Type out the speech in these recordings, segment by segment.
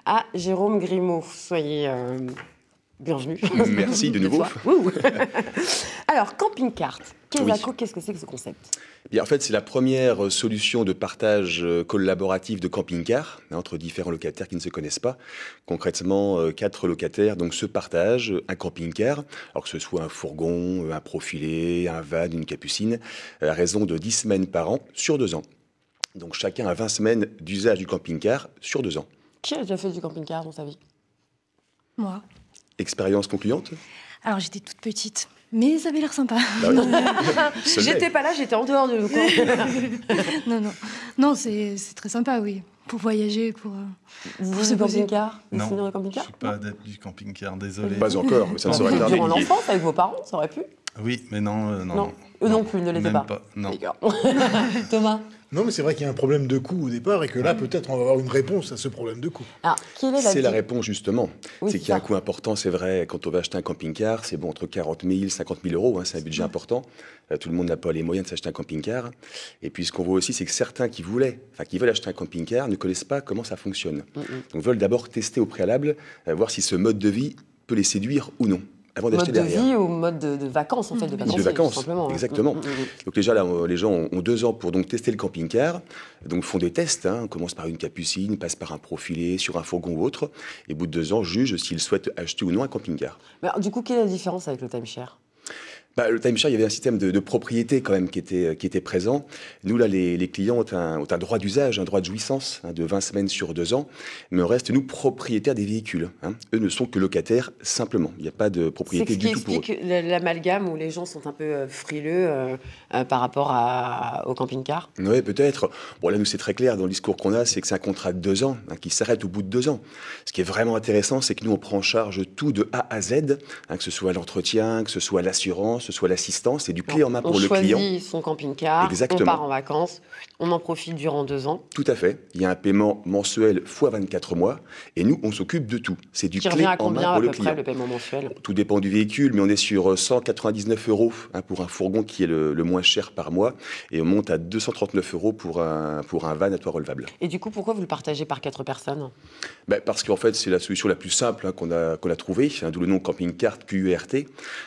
à Jérôme Grimaud. Soyez bienvenue. Merci de nouveau. Alors, camping-cart, Oui. qu'est-ce que c'est que ce concept? Bien, en fait, c'est la première solution de partage collaboratif de camping-car entre différents locataires qui ne se connaissent pas. Concrètement, 4 locataires donc, se partagent un camping-car, alors que ce soit un fourgon, un profilé, un van, une capucine, à raison de 10 semaines par an sur 2 ans. Donc chacun a 20 semaines d'usage du camping-car sur 2 ans. Qui a déjà fait du camping-car dans sa vie? Moi. Expérience concluante? Alors, j'étais toute petite, mais ça avait l'air sympa. Bah oui. J'étais pas là, j'étais en dehors de camp. Non, c'est très sympa, oui. Pour voyager, pour Vous se du poser. camping-car? Vous Non, souvenez de je camping-car? suis pas adepte du camping-car, désolé. Pas encore, mais ça ne Vous saurait pouvez tarder. dire en Didier. enfance avec vos parents, ça aurait pu? Oui, mais non, Non. Eux non plus, ne l'étaient Même pas. Non. D'accord. Thomas? Non, mais c'est vrai qu'il y a un problème de coût au départ et que là, peut-être, on va avoir une réponse à ce problème de coût. Alors, quelle est C'est la vie- réponse justement. Oui, C'est c'est qu'il y a un ça. coût important, c'est vrai, quand on va acheter un camping-car, c'est bon entre 40 000, 50 000 euros, c'est un budget important. Tout le monde n'a pas les moyens de s'acheter un camping-car. Et puis ce qu'on voit aussi, c'est que certains qui veulent acheter un camping-car ne connaissent pas comment ça fonctionne. Donc veulent d'abord tester au préalable, voir si ce mode de vie peut les séduire ou non, avant d'acheter Mode de derrière. vie ou mode de vacances, en fait, de vacances. De vacances, tout simplement, hein. exactement. Donc déjà, là, les gens ont 2 ans pour donc tester le camping-car, donc font des tests, on commence par une capucine, passe par un profilé, sur un fourgon ou autre, et au bout de 2 ans, jugent s'ils souhaitent acheter ou non un camping-car. Mais alors, du coup, quelle est la différence avec le timeshare? Le timeshare, il y avait un système de propriété quand même qui était présent. Nous, là, les clients ont un droit d'usage, un droit de jouissance de 20 semaines sur 2 ans, mais on reste, nous, propriétaires des véhicules. Eux ne sont que locataires, simplement. Il n'y a pas de C'est propriété ce qui du tout pour eux. explique l'amalgame où les gens sont un peu frileux par rapport au camping-car. Oui, peut-être. Bon, là, nous, c'est très clair dans le discours qu'on a, c'est que c'est un contrat de 2 ans qui s'arrête au bout de 2 ans. Ce qui est vraiment intéressant, c'est que nous, on prend en charge tout de A à Z, que ce soit l'entretien, que ce soit l'assurance, que ce soit l'assistance, c'est du clé en main pour le client. On choisit son camping-car, Exactement. on part en vacances, on en profite durant 2 ans. Tout à fait. Il y a un paiement mensuel x 24 mois, et nous, on s'occupe de tout. C'est du Qui clé revient à en main combien à pour le peu près client. le paiement mensuel? Tout dépend du véhicule, mais on est sur 199 € pour un fourgon qui est le moins cher par mois, et on monte à 239 € pour un van à toit relevable. Et du coup, pourquoi vous le partagez par 4 personnes? Parce qu'en fait, c'est la solution la plus simple qu'on a trouvée, d'où le nom camping-car QURT.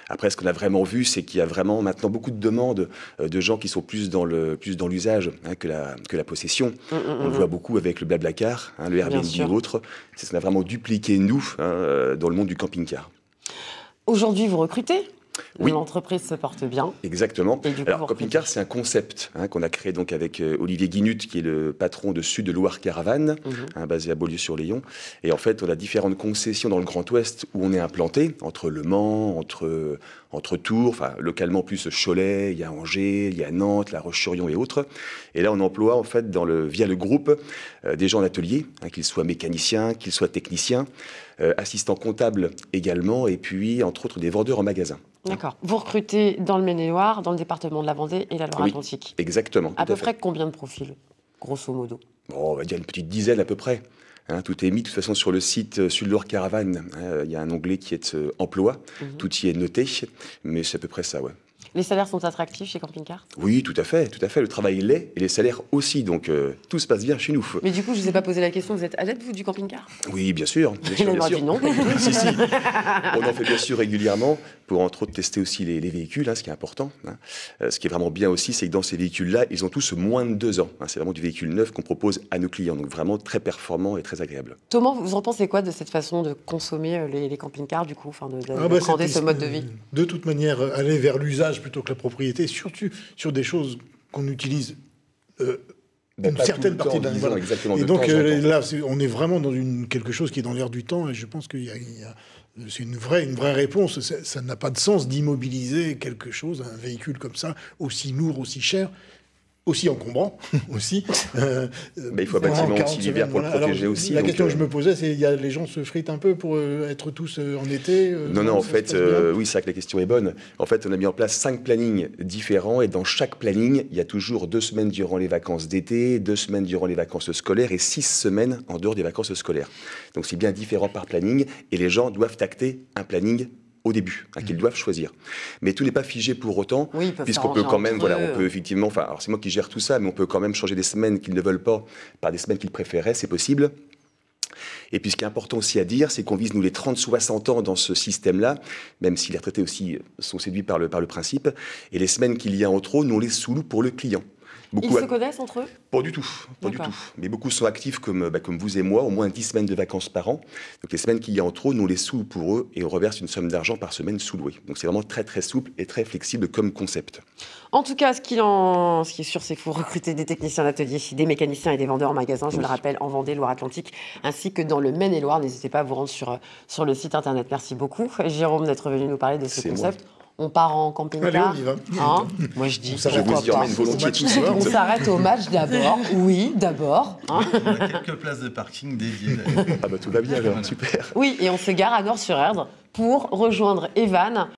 Après, ce qu'on a vraiment vu, c'est qu'il y a vraiment maintenant beaucoup de demandes de gens qui sont plus dans l'usage que la possession. On le voit beaucoup avec le Blablacar, le Airbnb sûr. ou autre. C'est ce qu'on a vraiment dupliqué, nous, dans le monde du camping-car. Aujourd'hui, vous recrutez? Oui. L'entreprise se porte bien. Exactement. Et du coup, Alors, vous camping-car, c'est un concept qu'on a créé donc avec Olivier Guinut, qui est le patron de Sud de Loire Caravane, basé à Beaulieu-sur-Layon. Et en fait, on a différentes concessions dans le Grand Ouest où on est implanté, entre Le Mans, entre Tours, localement plus Cholet, il y a Angers, il y a Nantes, La Roche-sur-Yon et autres. Et là, on emploie en fait via le groupe des gens en atelier, qu'ils soient mécaniciens, qu'ils soient techniciens, assistants comptables également, et puis entre autres des vendeurs en magasin. D'accord. Vous recrutez dans le Maine-et-Loire, dans le département de la Vendée et la Loire-Atlantique. Exactement. À tout peu fait. près combien de profils, grosso modo? Bon, on va dire une petite dizaine à peu près. Tout est mis de toute façon sur le site Sud-Loire Caravane. Il y a un onglet qui est emploi. Tout y est noté, mais c'est à peu près ça, ouais. Les salaires sont attractifs chez Camping Car? Oui, tout à fait. Le travail l'est et les salaires aussi. Donc tout se passe bien chez nous. Mais du coup, je ne vous ai pas posé la question, vous êtes adepte, vous, du camping-car? Oui, bien sûr. Bien Il sûr, a bien sûr. dit non. Si. On en fait bien sûr régulièrement pour entre autres tester aussi les véhicules, ce qui est important. Ce qui est vraiment bien aussi, c'est que dans ces véhicules-là, ils ont tous moins de 2 ans. C'est vraiment du véhicule neuf qu'on propose à nos clients. Donc vraiment très performant et très agréable. Thomas, vous en pensez quoi de cette façon de consommer les camping-cars, du coup, de prendre ce mode de vie? De toute manière, aller vers l'usage plutôt que la propriété, surtout sur des choses qu'on utilise une certaine partie de l'année. Voilà. Et donc là, on est vraiment dans quelque chose qui est dans l'air du temps, et je pense c'est une vraie réponse. Ça n'a pas de sens d'immobiliser quelque chose, un véhicule comme ça, aussi lourd, aussi cher, aussi encombrant, aussi. Il faut un bâtiment aussi l'hiver pour le protéger aussi. La question que je me posais, c'est les gens se fritent un peu pour être tous en été Non, en fait, oui, c'est vrai que la question est bonne. En fait, on a mis en place 5 plannings différents et dans chaque planning, il y a toujours 2 semaines durant les vacances d'été, 2 semaines durant les vacances scolaires et 6 semaines en dehors des vacances scolaires. Donc c'est bien différent par planning et les gens doivent acter un planning au début, qu'ils doivent choisir. Mais tout n'est pas figé pour autant, oui, puisqu'on peut quand même, on peut effectivement, alors c'est moi qui gère tout ça, mais on peut quand même changer des semaines qu'ils ne veulent pas par des semaines qu'ils préféraient, c'est possible. Et puis ce qui est important aussi à dire, c'est qu'on vise nous les 30-60 ans dans ce système-là, même si les retraités aussi sont séduits par le principe. Et les semaines qu'il y a en trop, nous on les sous-loue pour le client. Ils se connaissent entre eux? Pas du tout, pas du tout. Mais beaucoup sont actifs comme vous et moi, au moins 10 semaines de vacances par an. Donc les semaines qu'il y a en trop, nous on les sous pour eux et on reverse une somme d'argent par semaine sous-louée. Donc c'est vraiment très très souple et très flexible comme concept. En tout cas, ce qui est sûr, c'est qu'il faut recruter des techniciens d'atelier, des mécaniciens et des vendeurs en magasin, je le rappelle, en Vendée, Loire-Atlantique, ainsi que dans le Maine-et-Loire. N'hésitez pas à vous rendre sur le site internet. Merci beaucoup, Jérôme, d'être venu nous parler de ce concept. On part en camping-car. Allez, on y va. Hein, moi, je dis, on s'arrête au match d'abord. Oui, d'abord. Hein. On a quelques places de parking dédiées. Ah bah tout va bien, alors, super. Oui, et on se gare à Nord-sur-Erdre pour rejoindre Evan.